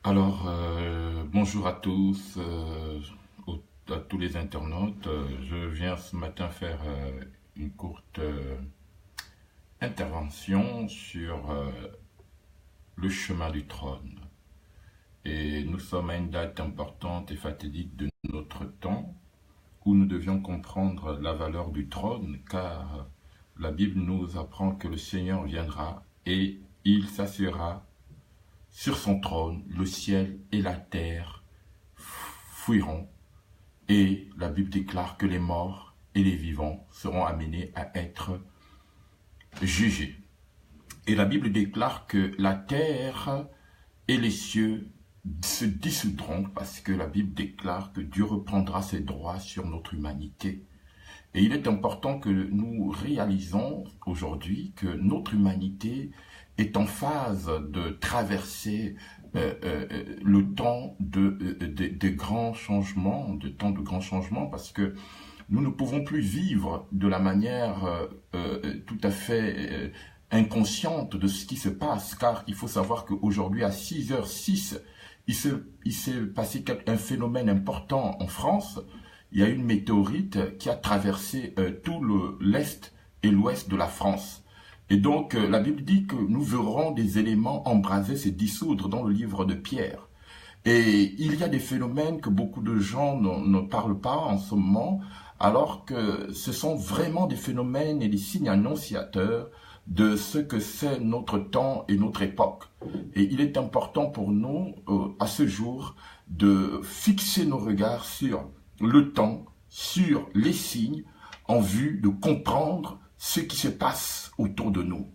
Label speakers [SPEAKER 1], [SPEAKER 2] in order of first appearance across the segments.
[SPEAKER 1] Bonjour à tous, à tous les internautes. Je viens ce matin faire une courte intervention sur le chemin du trône. Et nous sommes à une date importante et fatidique de notre temps où nous devions comprendre la valeur du trône, car la Bible nous apprend que le Seigneur viendra et il s'assiera sur son trône. Le ciel et la terre fuiront, et la Bible déclare que les morts et les vivants seront amenés à être jugés. Et la Bible déclare que la terre et les cieux se dissoudront, parce que la Bible déclare que Dieu reprendra ses droits sur notre humanité. Et il est important que nous réalisons aujourd'hui que notre humanité est en phase de traverser le temps de grands changements, parce que nous ne pouvons plus vivre de la manière tout à fait inconsciente de ce qui se passe, car il faut savoir qu'aujourd'hui à 6h06, il s'est passé un phénomène important en France. Il y a une météorite qui a traversé tout l'est et l'ouest de la France. Et donc, la Bible dit que nous verrons des éléments embrasés se dissoudre dans le livre de Pierre. Et il y a des phénomènes que beaucoup de gens ne parlent pas en ce moment, alors que ce sont vraiment des phénomènes et des signes annonciateurs de ce que c'est notre temps et notre époque. Et il est important pour nous, à ce jour, de fixer nos regards sur le temps, sur les signes, en vue de comprendre ce qui se passe autour de nous.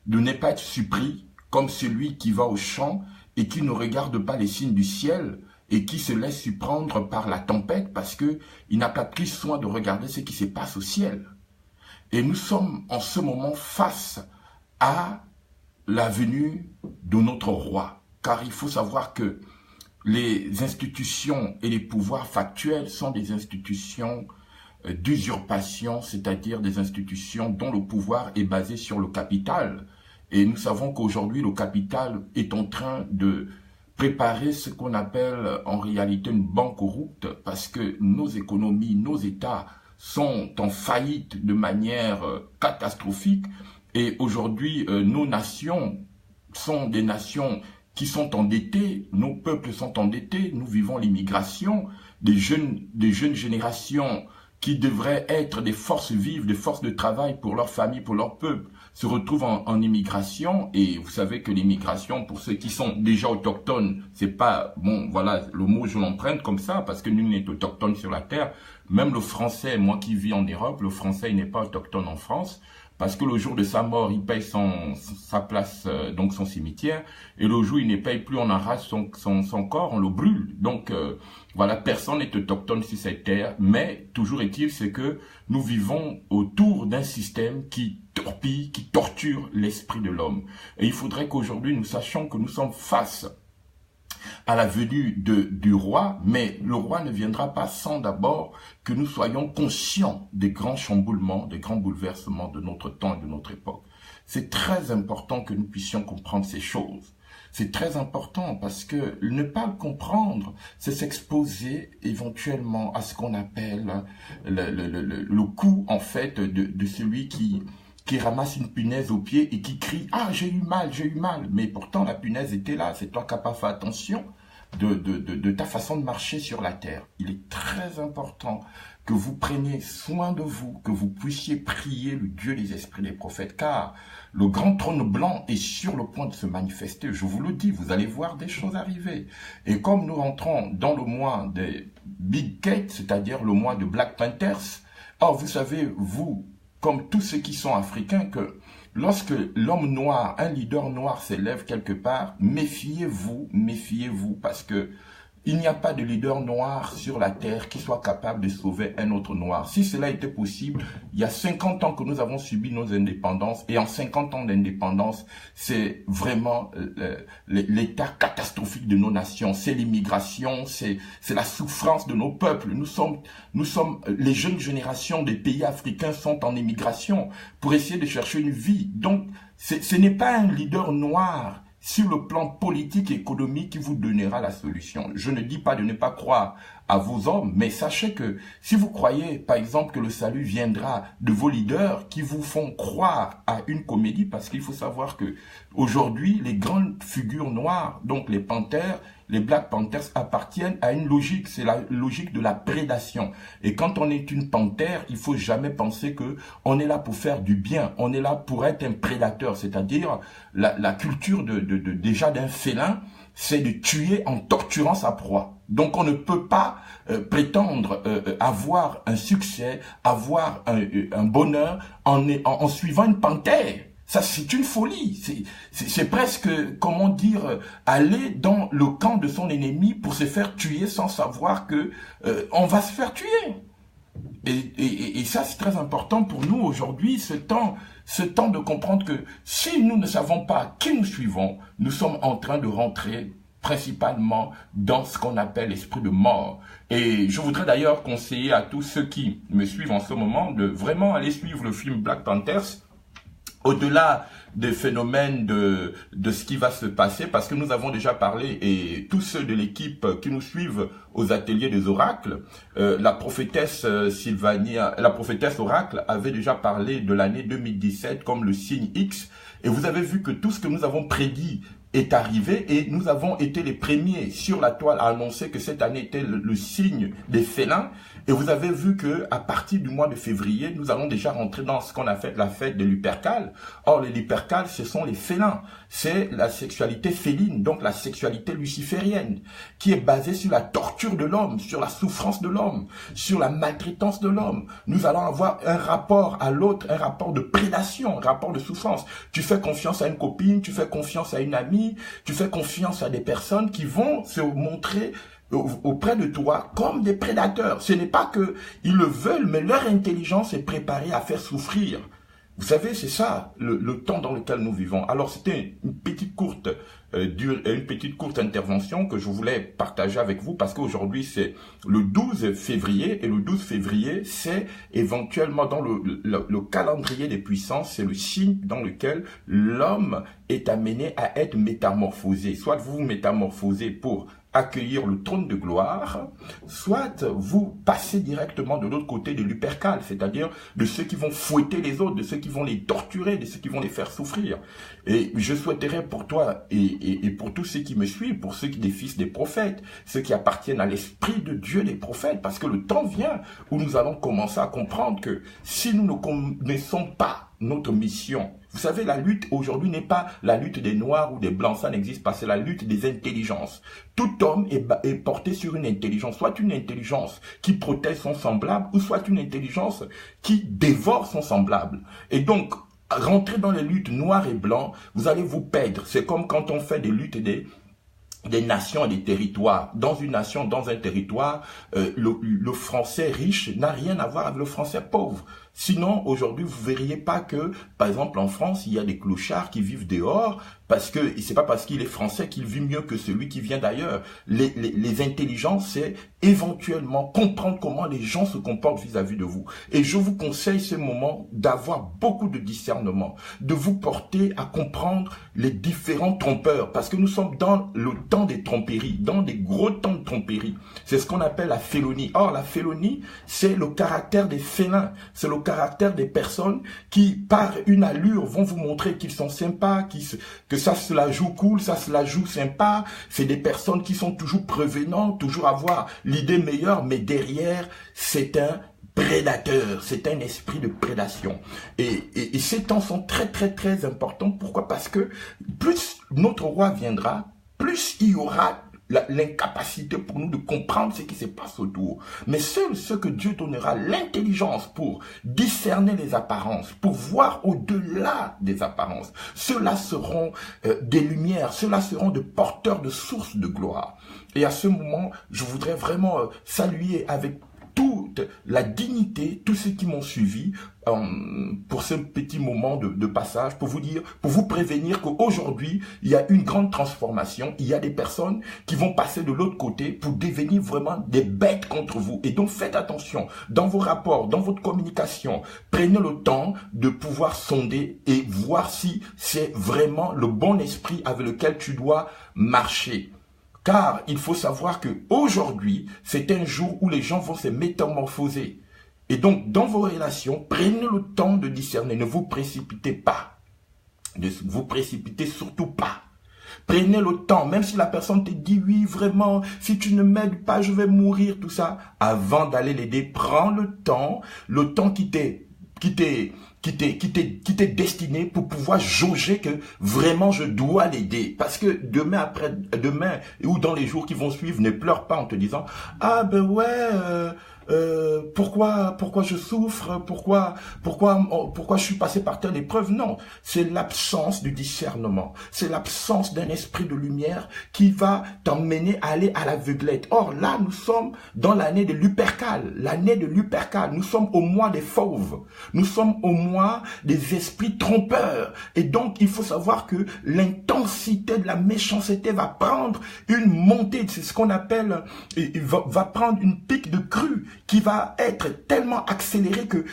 [SPEAKER 1] De ne pas être surpris comme celui qui va au champ et qui ne regarde pas les signes du ciel et qui se laisse surprendre par la tempête parce qu'il n'a pas pris soin de regarder ce qui se passe au ciel. Et nous sommes en ce moment face à la venue de notre roi. Car il faut savoir que les institutions et les pouvoirs factuels sont des institutions d'usurpation, c'est-à-dire des institutions dont le pouvoir est basé sur le capital. Et nous savons qu'aujourd'hui, le capital est en train de préparer ce qu'on appelle en réalité une banqueroute, parce que nos économies, nos États sont en faillite de manière catastrophique. Et aujourd'hui, nos nations sont des nations qui sont endettés, nos peuples sont endettés, nous vivons l'immigration, des jeunes générations qui devraient être des forces vives, des forces de travail pour leur famille, pour leur peuple, se retrouvent en immigration. Et vous savez que l'immigration, pour ceux qui sont déjà autochtones, c'est pas, bon, voilà, le mot je l'emprunte comme ça, parce que nul n'est autochtone sur la terre. Même le français, moi qui vis en Europe, le français il n'est pas autochtone en France. Parce que le jour de sa mort, il paye sa place, donc son cimetière, et le jour où il ne paye plus, on arrache son corps, on le brûle. Donc voilà, personne n'est autochtone sur cette terre, mais toujours est-il, c'est que nous vivons autour d'un système qui torpille, qui torture l'esprit de l'homme. Et il faudrait qu'aujourd'hui nous sachions que nous sommes face à la venue du roi, mais le roi ne viendra pas sans d'abord que nous soyons conscients des grands chamboulements, des grands bouleversements de notre temps et de notre époque. C'est très important que nous puissions comprendre ces choses. C'est très important parce que ne pas le comprendre, c'est s'exposer éventuellement à ce qu'on appelle le coup en fait de celui qui ramasse une punaise au pied et qui crie « Ah, j'ai eu mal, j'ai eu mal !» Mais pourtant, la punaise était là. C'est toi qui n'as pas fait attention de ta façon de marcher sur la terre. Il est très important que vous preniez soin de vous, que vous puissiez prier le Dieu des esprits des prophètes, car le grand trône blanc est sur le point de se manifester. Je vous le dis, vous allez voir des choses arriver. Et comme nous rentrons dans le mois des Big Gates, c'est-à-dire le mois de Black Panthers, or vous savez, vous, comme tous ceux qui sont africains, que lorsque l'homme noir, un leader noir s'élève quelque part, méfiez-vous, parce que il n'y a pas de leader noir sur la terre qui soit capable de sauver un autre noir. Si cela était possible, il y a 50 ans que nous avons subi nos indépendances, et en 50 ans d'indépendance, c'est vraiment l'état catastrophique de nos nations, c'est l'immigration, c'est la souffrance de nos peuples. Nous sommes, les jeunes générations des pays africains sont en immigration pour essayer de chercher une vie. Donc, ce n'est pas un leader noir, sur le plan politique et économique qui vous donnera la solution. Je ne dis pas de ne pas croire à vos hommes, mais sachez que si vous croyez, par exemple, que le salut viendra de vos leaders qui vous font croire à une comédie, parce qu'il faut savoir que aujourd'hui, les grandes figures noires, donc les panthères, les Black Panthers appartiennent à une logique, c'est la logique de la prédation. Et quand on est une panthère, il faut jamais penser que on est là pour faire du bien, on est là pour être un prédateur, c'est-à-dire la culture déjà d'un félin, c'est de tuer en torturant sa proie. Donc on ne peut pas prétendre avoir un succès, avoir un bonheur en suivant une panthère. Ça, c'est une folie. C'est presque, comment dire, aller dans le camp de son ennemi pour se faire tuer sans savoir que on va se faire tuer. Et ça, c'est très important pour nous aujourd'hui, ce temps de comprendre que si nous ne savons pas qui nous suivons, nous sommes en train de rentrer principalement dans ce qu'on appelle l'esprit de mort. Et je voudrais d'ailleurs conseiller à tous ceux qui me suivent en ce moment de vraiment aller suivre le film Black Panthers, au-delà des phénomènes de ce qui va se passer, parce que nous avons déjà parlé, et tous ceux de l'équipe qui nous suivent aux ateliers des oracles, la prophétesse Sylvania, la prophétesse oracle avait déjà parlé de l'année 2017 comme le signe X, et vous avez vu que tout ce que nous avons prédit est arrivé, et nous avons été les premiers sur la toile à annoncer que cette année était le signe des félins. Et vous avez vu que à partir du mois de février, nous allons déjà rentrer dans ce qu'on a fait la fête de Lupercal. Or, les Lupercales, ce sont les félins. C'est la sexualité féline, donc la sexualité luciférienne, qui est basée sur la torture de l'homme, sur la souffrance de l'homme, sur la maltraitance de l'homme. Nous allons avoir un rapport à l'autre, un rapport de prédation, un rapport de souffrance. Tu fais confiance à une copine, tu fais confiance à une amie, tu fais confiance à des personnes qui vont se montrer auprès de toi comme des prédateurs. Ce n'est pas que ils le veulent, mais leur intelligence est préparée à faire souffrir. Vous savez, c'est ça le temps dans lequel nous vivons. Alors c'était une petite courte intervention que je voulais partager avec vous parce qu'aujourd'hui c'est le 12 février et le 12 février c'est éventuellement dans le calendrier des puissances, c'est le signe dans lequel l'homme est amené à être métamorphosé. Soit vous vous métamorphosez pour accueillir le trône de gloire, soit vous passez directement de l'autre côté de l'Upercal, c'est-à-dire de ceux qui vont fouetter les autres, de ceux qui vont les torturer, de ceux qui vont les faire souffrir. Et je souhaiterais pour toi et pour tous ceux qui me suivent, pour ceux qui des fils des prophètes, ceux qui appartiennent à l'esprit de Dieu des prophètes, parce que le temps vient où nous allons commencer à comprendre que si nous ne connaissons pas notre mission, vous savez, la lutte aujourd'hui n'est pas la lutte des noirs ou des blancs, ça n'existe pas, c'est la lutte des intelligences. Tout homme est porté sur une intelligence, soit une intelligence qui protège son semblable, ou soit une intelligence qui dévore son semblable. Et donc, rentrer dans les luttes noires et blancs, vous allez vous perdre. C'est comme quand on fait des luttes des nations et des territoires. Dans une nation, dans un territoire, le français riche n'a rien à voir avec le français pauvre. Sinon, aujourd'hui, vous verriez pas que, par exemple, en France, il y a des clochards qui vivent dehors parce que c'est pas parce qu'il est français qu'il vit mieux que celui qui vient d'ailleurs. Les intelligences, c'est éventuellement comprendre comment les gens se comportent vis-à-vis de vous. Et je vous conseille ce moment d'avoir beaucoup de discernement, de vous porter à comprendre les différents trompeurs, parce que nous sommes dans le temps des tromperies, dans des gros temps de tromperie. C'est ce qu'on appelle la félonie. Or, la félonie, c'est le caractère des félins, c'est le caractère des personnes qui, par une allure, vont vous montrer qu'ils sont sympas, que ça se la joue cool, ça se la joue sympa. C'est des personnes qui sont toujours prévenantes, toujours avoir l'idée meilleure, mais derrière, c'est un prédateur, c'est un esprit de prédation. Et ces temps sont très, très, très importants. Pourquoi? Parce que plus notre roi viendra, plus il y aura l'incapacité pour nous de comprendre ce qui se passe autour. Mais seuls ceux que Dieu donnera l'intelligence pour discerner les apparences, pour voir au-delà des apparences, ceux-là seront des lumières, ceux-là seront des porteurs de sources de gloire. Et à ce moment, je voudrais vraiment saluer avec toute la dignité, tous ceux qui m'ont suivi pour ce petit moment de passage, pour vous prévenir qu'aujourd'hui, il y a une grande transformation. Il y a des personnes qui vont passer de l'autre côté pour devenir vraiment des bêtes contre vous. Et donc, faites attention dans vos rapports, dans votre communication. Prenez le temps de pouvoir sonder et voir si c'est vraiment le bon esprit avec lequel tu dois marcher. Car il faut savoir que aujourd'hui, c'est un jour où les gens vont se métamorphoser. Et donc, dans vos relations, prenez le temps de discerner. Ne vous précipitez pas. Ne vous précipitez surtout pas. Prenez le temps, même si la personne te dit, oui, vraiment, si tu ne m'aides pas, je vais mourir, tout ça. Avant d'aller l'aider, prends le temps qui t'est destiné pour pouvoir jauger que vraiment je dois l'aider. Parce que demain ou dans les jours qui vont suivre, ne pleure pas en te disant « Ah ben ouais, pourquoi je souffre, pourquoi je suis passé par telle épreuve ?» Non, c'est l'absence du discernement, c'est l'absence d'un esprit de lumière qui va t'emmener à aller à l'aveuglette. Or là, nous sommes dans l'année de Lupercal, nous sommes au mois des fauves, nous sommes au mois des esprits trompeurs. Et donc, il faut savoir que l'intensité de la méchanceté va prendre une montée, c'est ce qu'on appelle, va prendre une pique de crue, qui va être tellement accéléré que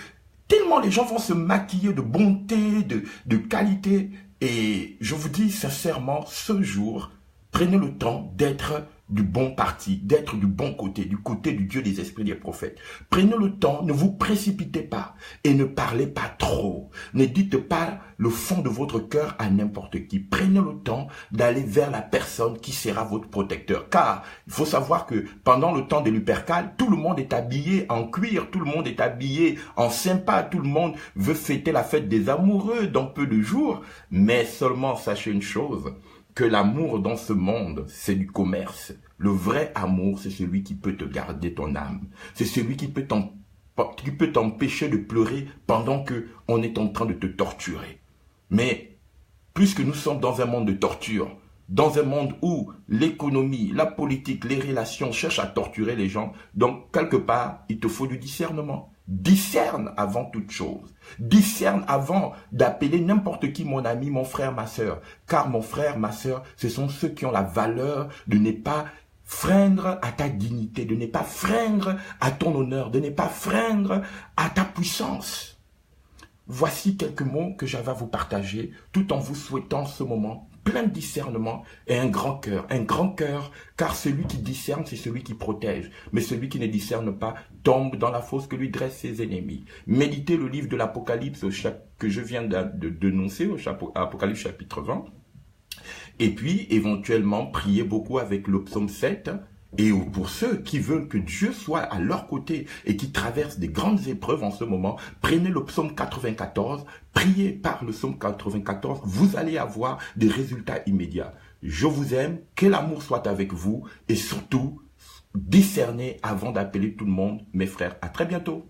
[SPEAKER 1] tellement les gens vont se maquiller de bonté, de qualité. Et je vous dis sincèrement, ce jour, prenez le temps d'être du bon parti, d'être du bon côté, du côté du Dieu des esprits des prophètes. Prenez le temps, ne vous précipitez pas et ne parlez pas trop. Ne dites pas le fond de votre cœur à n'importe qui. Prenez le temps d'aller vers la personne qui sera votre protecteur. Car il faut savoir que pendant le temps de Lupercal, tout le monde est habillé en cuir, tout le monde est habillé en sympa, tout le monde veut fêter la fête des amoureux dans peu de jours. Mais seulement sachez une chose, que l'amour dans ce monde, c'est du commerce. Le vrai amour, c'est celui qui peut te garder ton âme. C'est celui qui peut t'empêcher de pleurer pendant que on est en train de te torturer. Mais, puisque nous sommes dans un monde de torture, dans un monde où l'économie, la politique, les relations cherchent à torturer les gens, donc quelque part, il te faut du discernement. Discerne avant toute chose. Discerne avant d'appeler n'importe qui mon ami, mon frère, ma sœur. Car mon frère, ma sœur, ce sont ceux qui ont la valeur de ne pas freindre à ta dignité, de ne pas freindre à ton honneur, de ne pas freindre à ta puissance. Voici quelques mots que j'avais à vous partager, tout en vous souhaitant ce moment plein de discernement et un grand cœur, car celui qui discerne, c'est celui qui protège, mais celui qui ne discerne pas tombe dans la fosse que lui dressent ses ennemis. Méditez le livre de l'Apocalypse que je viens d'énoncer, au Apocalypse chapitre 20, et puis éventuellement priez beaucoup avec le psaume 7, et pour ceux qui veulent que Dieu soit à leur côté et qui traversent des grandes épreuves en ce moment, prenez le psaume 94, priez par le psaume 94, vous allez avoir des résultats immédiats. Je vous aime, que l'amour soit avec vous et surtout, discernez avant d'appeler tout le monde mes frères. À très bientôt.